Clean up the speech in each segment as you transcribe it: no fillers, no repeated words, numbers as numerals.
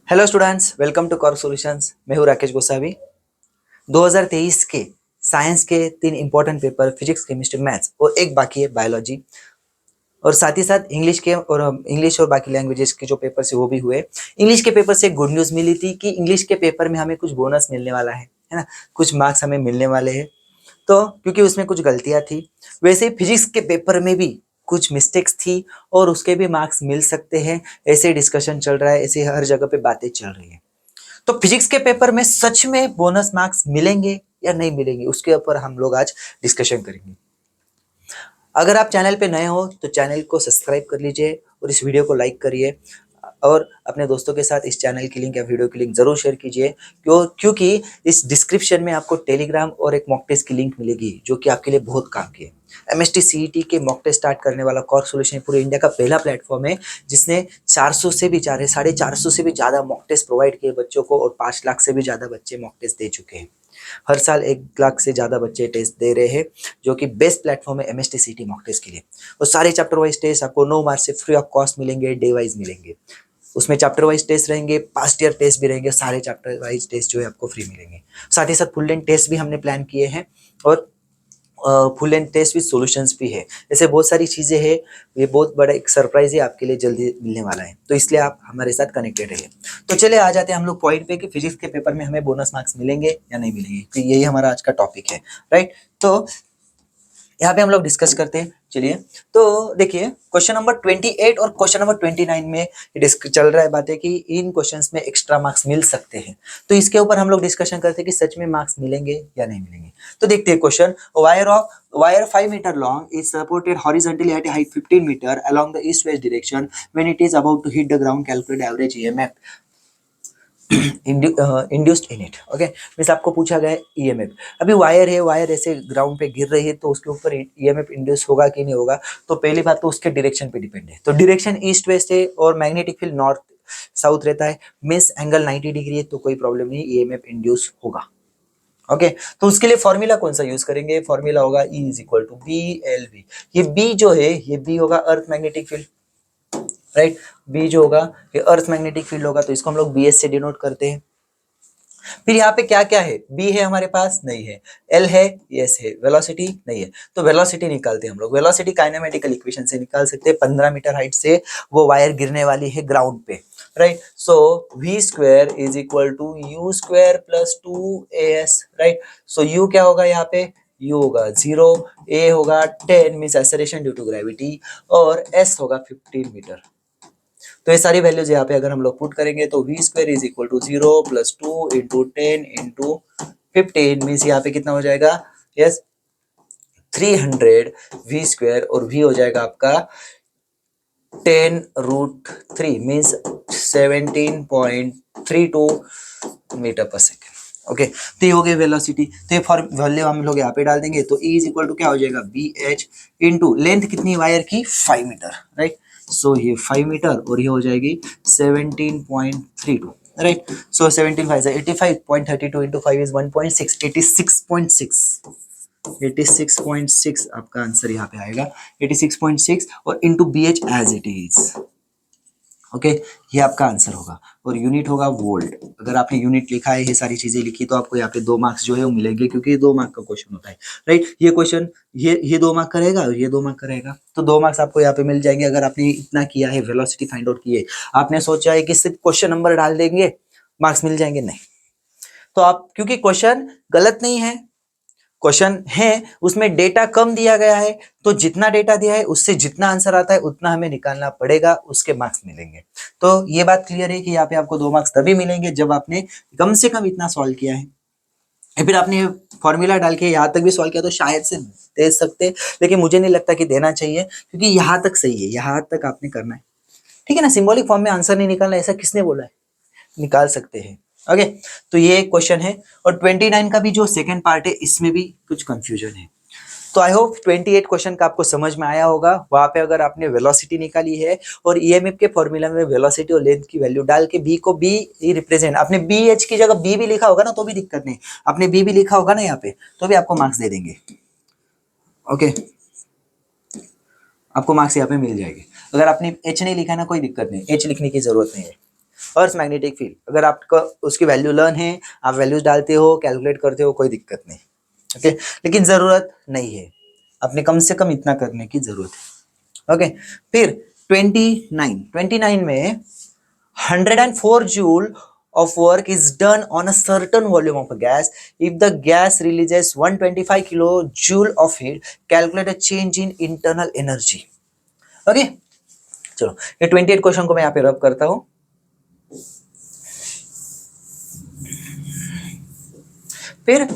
Hello students, welcome to Cork Solutions. मैं हूं राकेश गोसावी। 2023 के साइंस के 3 important paper physics, chemistry, maths और एक बाकी है बायोलॉजी, और साथ ही साथ इंग्लिश और बाकी लैंग्वेजेस के जो पेपर है वो भी हुए। इंग्लिश के पेपर से गुड न्यूज़ मिली थी कि इंग्लिश के पेपर में हमें कुछ बोनस मिलने वाला है ना, कुछ मार्क्स हमें मिलने वाले हैं। तो क्योंकि उसमें कुछ गलतियां थी, वैसे ही फिजिक्स के पेपर में भी कुछ मिस्टेक्स थी और उसके भी मार्क्स मिल सकते हैं। ऐसे डिस्कशन चल रहा है, ऐसे हर जगह पे बातें चल रही है। तो फिजिक्स के पेपर में सच में बोनस मार्क्स मिलेंगे या नहीं मिलेंगे, उसके ऊपर हम लोग आज डिस्कशन करेंगे। अगर आप चैनल पे नए हो तो चैनल को सब्सक्राइब कर लीजिए और इस वीडियो को लाइक करिए और अपने दोस्तों के साथ इस चैनल की लिंक या वीडियो की लिंक जरूर शेयर कीजिए। क्योंकि इस डिस्क्रिप्शन में आपको टेलीग्राम और एक मॉक टेस्ट की लिंक मिलेगी जो कि आपके लिए बहुत काम की है। एमएसटी सीईटी के मॉक टेस्ट स्टार्ट करने वाला कॉर्क सॉल्यूशन पूरे इंडिया का पहला प्लेटफॉर्म है जिसने 400 से भी ज्यादा 450 से भी ज्यादा मॉक टेस्ट प्रोवाइड किए बच्चों को, और 5 लाख से भी ज्यादा बच्चे मॉक टेस्ट दे चुके हैं। हर साल 1 लाख से ज्यादा बच्चे टेस्ट दे रहे हैं, जो कि बेस्ट प्लेटफॉर्म है एमएसटी सीईटी मॉक टेस्ट के लिए। और सारे चैप्टर वाइज टेस्ट आपको 9 मार्च से फ्री ऑफ कॉस्ट मिलेंगे, डे वाइज मिलेंगे। उसमें चैप्टर वाइज टेस्ट रहेंगे, पास्ट ईयर टेस्ट भी रहेंगे, सारे चैप्टर वाइज टेस्ट जो है आपको फ्री मिलेंगे। साथ ही साथ फुल लेंथ टेस्ट भी हमने प्लान किए हैं, और full length test with solutions भी है। ऐसे बहुत सारी चीजें हैं, ये बहुत बड़ा एक सरप्राइज है आपके लिए, जल्दी मिलने वाला है, तो इसलिए आप हमारे साथ कनेक्टेड रहिए। तो चलिए आ जाते हैं हम लोग पॉइंट पे कि फिजिक्स के पेपर में हमें बोनस मार्क्स मिलेंगे या नहीं मिलेंगे, तो यही हमारा आज का टॉपिक है, राइट। तो यहाँ पे हम लोग डिस्कस करते हैं। चलिए, तो देखिए क्वेश्चन नंबर 28 और क्वेश्चन नंबर 29 में चल रहा है बातें कि इन क्वेश्चंस में एक्स्ट्रा मार्क्स मिल सकते हैं। तो इसके ऊपर हम लोग डिस्कशन करते हैं कि सच में मार्क्स मिलेंगे या नहीं मिलेंगे। तो देखते हैं question. Wire 5 metre long is supported horizontally at height 15 metre along the east west direction when it is about to hit the ground, calculate average EMF induced in it. Okay, means आपको पूछा गया है EMF. अभी wire है, wire ऐसे ground पे गिर रही है, तो उसके ऊपर ईएमएफ इंड्यूस होगा कि नहीं होगा। तो पहली बात तो उसके डायरेक्शन पे डिपेंड है। तो डायरेक्शन ईस्ट वेस्ट है और मैग्नेटिक फील्ड नॉर्थ साउथ रहता है, मीन्स एंगल 90 डिग्री है, तो कोई प्रॉब्लम नहीं, ईएमएफ इंड्यूस होगा। ओके, तो उसके लिए फॉर्मूला कौन सा यूज करेंगे? फॉर्मूला होगा E is equal to B L V. ये बी जो है, ये बी होगा earth magnetic field, right. B जो होगा ये अर्थ मैग्नेटिक फील्ड होगा, तो इसको हम लोग बी एस से डिनोट करते हैं। फिर यहाँ पे क्या क्या है? बी है हमारे पास, नहीं है। एल है, यस है। वेलोसिटी नहीं है, तो वेलोसिटी निकालते हैं हम लोग। वेलोसिटी काइनेमेटिकल इक्वेशन से निकाल सकते हैं। 15 मीटर हाइट से वो वायर गिरने वाली है ग्राउंड पे, right. So V square is equal to U square plus 2as, right. So U क्या होगा यहाँ पे? यू होगा 0, ए होगा 10 means acceleration due to gravity, और एस होगा 15 मीटर। तो ये सारी वैल्यूज यहाँ पे अगर हम लोग पुट करेंगे तो V square is equal to 0 plus 2 into 10 into 15 means यहाँ पे कितना हो जाएगा? यस, 300 वी स्क्वायर, और वी हो जाएगा आपका 10√3 मीन्स 17.32 मीटर पर सेकेंड। ओके, तो ये हो गई वेलोसिटी। तो ये फॉर वैल्यू हम लोग यहाँ पे डाल देंगे, तो E इज इक्वल टू क्या हो जाएगा? बी एच इंटू लेंथ कितनी वायर की? 5 मीटर, राइट। सो ये 5 मीटर और ये हो जाएगी 17.32, राइट। सो 17 5 85.32 इंटू 5 इज 1.6, 86.6, 86.6 आपका आंसर यहाँ पे आएगा, 86.6, और into B H as it is. Okay, ये आपका आंसर होगा, और यूनिट होगा वोल्ट। अगर आपने यूनिट लिखा है, ये सारी चीजें लिखी, तो आपको यहाँ पे 2 मार्क्स जो है वो मिलेंगे, क्योंकि ये 2 मार्क का क्वेश्चन होता है, राइट। ये क्वेश्चन ये 2 मार्क का रहेगा और ये 2 मार्क का रहेगा, तो 2 मार्क्स आपको यहाँ पे मिल जाएंगे अगर आपने इतना किया है, वेलोसिटी फाइंड आउट की है। आपने सोचा है कि सिर्फ क्वेश्चन नंबर डाल देंगे मार्क्स मिल जाएंगे, नहीं। तो आप, क्योंकि क्वेश्चन गलत नहीं है, क्वेश्चन है उसमें डेटा कम दिया गया है, तो जितना डेटा दिया है उससे जितना आंसर आता है उतना हमें निकालना पड़ेगा, उसके मार्क्स मिलेंगे। तो ये बात क्लियर है कि यहाँ पे आपको 2 मार्क्स तभी मिलेंगे जब आपने कम से कम इतना सॉल्व किया है। या फिर आपने फॉर्मूला डाल के यहाँ तक भी सॉल्व किया तो शायद से दे सकते, लेकिन मुझे नहीं लगता कि देना चाहिए, क्योंकि यहाँ तक सही है, यहाँ तक आपने करना है, ठीक है ना। सिंबॉलिक फॉर्म में आंसर नहीं निकालना, ऐसा किसने बोला है? निकाल सकते हैं। ओके, तो ये एक क्वेश्चन है, और 29 का भी जो सेकंड पार्ट है इसमें भी कुछ कंफ्यूजन है। तो आई होप 28 क्वेश्चन का आपको समझ में आया होगा। वहां पे अगर आपने वेलोसिटी निकाली है और ईएमएफ के फॉर्मूला में वेलोसिटी और लेंथ की वैल्यू डाल के बी को बी रिप्रेजेंट, आपने बी एच की जगह बी भी लिखा होगा ना, तो भी दिक्कत नहीं। आपने बी भी लिखा होगा ना यहाँ पे, तो भी आपको मार्क्स दे देंगे। ओके, आपको मार्क्स यहाँ पे मिल जाएंगे। अगर आपने एच नहीं लिखा ना, कोई दिक्कत नहीं, एच लिखने की जरूरत नहीं है। अर्थ मैग्नेटिक फील्ड, अगर आपका उसकी वैल्यू लर्न है, आप वैल्यूज डालते हो, कैलकुलेट करते हो, कोई दिक्कत नहीं, ओके। लेकिन जरूरत नहीं है, अपने कम से कम इतना करने की जरूरत है, ओके। फिर 29 में 104 joule of work is done on a certain volume of a gas. If the gas releases 125 kilojoule of heat, calculate a change in internal energy. Okay, चलो ये 28 क्वेश्चन को मैं यहाँ पे रब करता हूं। फिर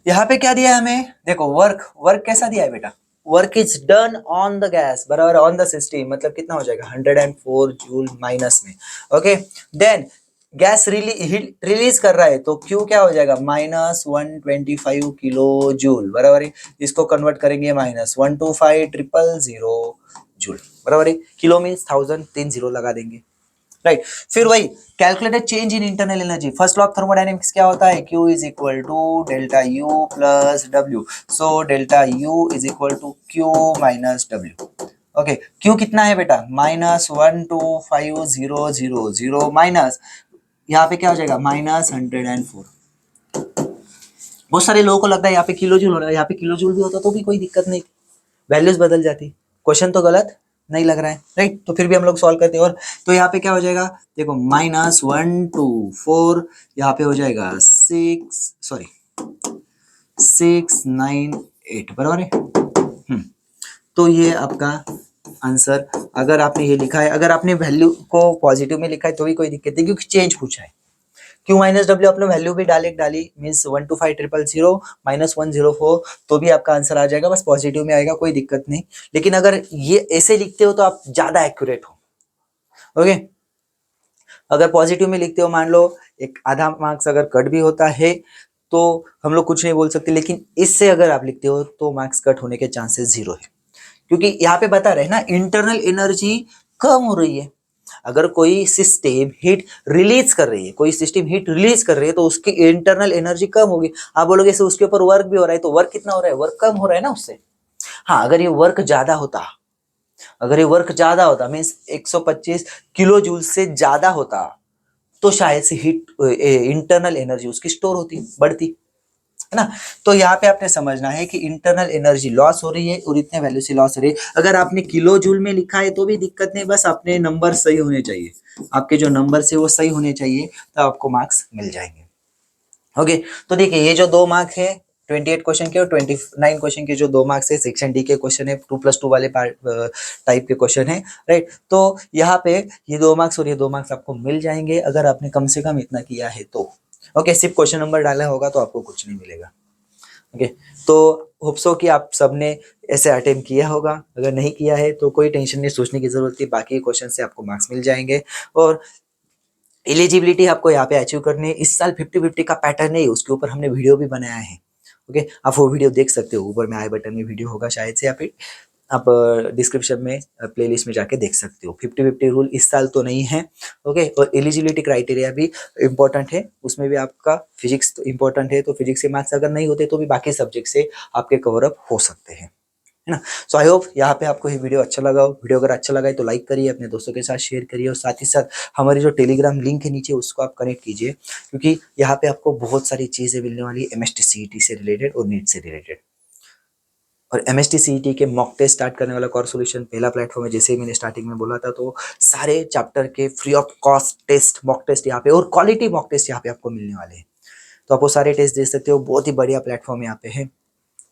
यहाँ पे क्या दिया है हमें, देखो वर्क कैसा दिया है बेटा, work is done on the gas बराबर ऑन द सिस्टम, मतलब कितना हो जाएगा 104 जूल माइनस में, ओके। देन गैस रिलीज कर रहा है तो क्यू क्या हो जाएगा -125 किलो जूल बराबर है, इसको कन्वर्ट करेंगे -125,000 जूल बराबर है, किलो मीन्स 1000, 3 जीरो लगा देंगे, राइट। फिर वही calculated change in internal energy, first law of thermodynamics क्या होता है, Q is equal to delta U plus W, so delta U is equal to Q minus W, okay. Q कितना है बेटा -125,000 माइनस यहाँ पे क्या हो जाएगा -104। बहुत सारे लोगों को लगता है यहाँ पे किलो जूल हो रहा है, यहाँ पे किलो जूल भी होता तो भी कोई दिक्कत नहीं, वैल्यूज बदल जाती, क्वेश्चन तो गलत नहीं लग रहा है, राइट। तो फिर भी हम लोग सॉल्व करते हैं, और तो यहाँ पे क्या हो जाएगा, देखो -124, यहाँ पे हो जाएगा 698 बराबर है। तो ये आपका आंसर, अगर आपने ये लिखा है, अगर आपने वैल्यू को पॉजिटिव में लिखा है तो भी कोई दिक्कत नहीं, क्योंकि चेंज पूछा है। Q माइनस डब्ल्यू आपने वैल्यू भी डाली मीन्स 125,000 -104, तो भी आपका आंसर आ जाएगा, बस पॉजिटिव में आएगा, कोई दिक्कत नहीं। लेकिन अगर ये ऐसे लिखते हो तो आप ज्यादा एक्यूरेट हो, ओके। अगर पॉजिटिव में लिखते हो, मान लो एक आधा मार्क्स अगर कट भी होता है तो हम लोग कुछ नहीं बोल सकते, लेकिन इससे अगर आप लिखते हो तो मार्क्स कट होने के चांसेस 0 है, क्योंकि यहाँ पे बता रहे हैं ना इंटरनल एनर्जी कम हो रही है। अगर कोई सिस्टम हीट रिलीज कर रही है, कोई सिस्टम हीट रिलीज कर रही है तो उसकी इंटरनल एनर्जी कम होगी। आप बोलोगे से उसके ऊपर वर्क भी हो रहा है, तो वर्क कितना हो रहा है, वर्क कम हो रहा है ना उससे। हाँ, अगर ये वर्क ज्यादा होता मीन्स 125 किलो जूल से ज्यादा होता तो शायद से हीट इंटरनल एनर्जी उसकी स्टोर होती, बढ़ती, है ना। तो यहाँ पे आपने समझना है कि इंटरनल एनर्जी लॉस हो रही है और इतने वैल्यू से लॉस हो रही है। अगर आपने किलो जूल में लिखा है तो भी दिक्कत नहीं, बस अपने नंबर सही होने चाहिए, आपके जो नंबर से वो सही होने चाहिए, तो आपको मार्क्स मिल जाएंगे, ओके। तो देखिए ये जो 2 मार्क है 28 क्वेश्चन के और 29 क्वेश्चन के जो 2 मार्क्स है, सेक्शन डी के क्वेश्चन है, 2+2 वाले पार्ट टाइप के क्वेश्चन है, राइट। तो यहाँ पे ये 2 मार्क्स और ये 2 मार्क्स आपको मिल जाएंगे अगर आपने कम से कम इतना किया है तो, ओके। सिर्फ क्वेश्चन नंबर डाला होगा तो आपको कुछ नहीं मिलेगा, ओके। तो होप सो कि आप सबने ऐसे अटेम्प्ट किया होगा, अगर नहीं किया है तो कोई टेंशन नहीं, सोचने की जरूरत नहीं, बाकी क्वेश्चन से आपको मार्क्स मिल जाएंगे। और एलिजिबिलिटी आपको यहाँ पे अचीव करनी है, इस साल 50-50 का पैटर्न है, उसके ऊपर हमने वीडियो भी बनाया है, ओके। आप वो वीडियो देख सकते हो, ऊपर में आई बटन में वीडियो होगा शायद से, या फिर आप डिस्क्रिप्शन में प्लेलिस्ट में जाके देख सकते हो। 50-50 रूल इस साल तो नहीं है, ओके। और एलिजिबिलिटी क्राइटेरिया भी इम्पोर्टेंट है, उसमें भी आपका फिजिक्स तो इम्पोर्टेंट है, तो फिजिक्स के मार्क्स अगर नहीं होते तो भी बाकी सब्जेक्ट से आपके कवर अप हो सकते हैं, है ना। सो आई होप यहाँ पे आपको ये वीडियो अच्छा लगा हो। वीडियो अगर अच्छा लगा है तो लाइक करिए, अपने दोस्तों के साथ शेयर करिए, और साथ ही साथ हमारी जो टेलीग्राम लिंक है नीचे उसको आप कनेक्ट कीजिए, क्योंकि यहाँ पे आपको बहुत सारी चीजें मिलने वाली है एमएसटी सीईटी से रिलेटेड और नीट से रिलेटेड। और एमएसटी सीईटी के मॉक टेस्ट स्टार्ट करने वाला कोर्स सॉल्यूशन पहला प्लेटफॉर्म है, जैसे ही मैंने स्टार्टिंग में बोला था, तो सारे चैप्टर के free of cost test mock test यहाँ पे और क्वालिटी मॉक टेस्ट यहाँ पे आपको मिलने वाले हैं, तो आप वो सारे टेस्ट दे सकते हो। बहुत ही बढ़िया प्लेटफॉर्म यहाँ पे है,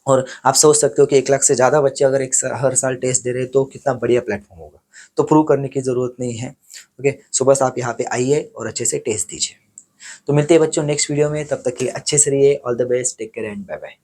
और आप सोच सकते हो कि 1 लाख से ज़्यादा बच्चे अगर हर साल टेस्ट दे रहे हैं तो कितना बढ़िया प्लेटफॉर्म होगा, तो प्रूव करने की ज़रूरत नहीं है, ओके। सो बस आप यहाँ पे आइए और अच्छे से टेस्ट दीजिए। तो मिलते हैं बच्चों नेक्स्ट वीडियो में, तब तक के लिए अच्छे से रहिए, all the best, take care and bye bye.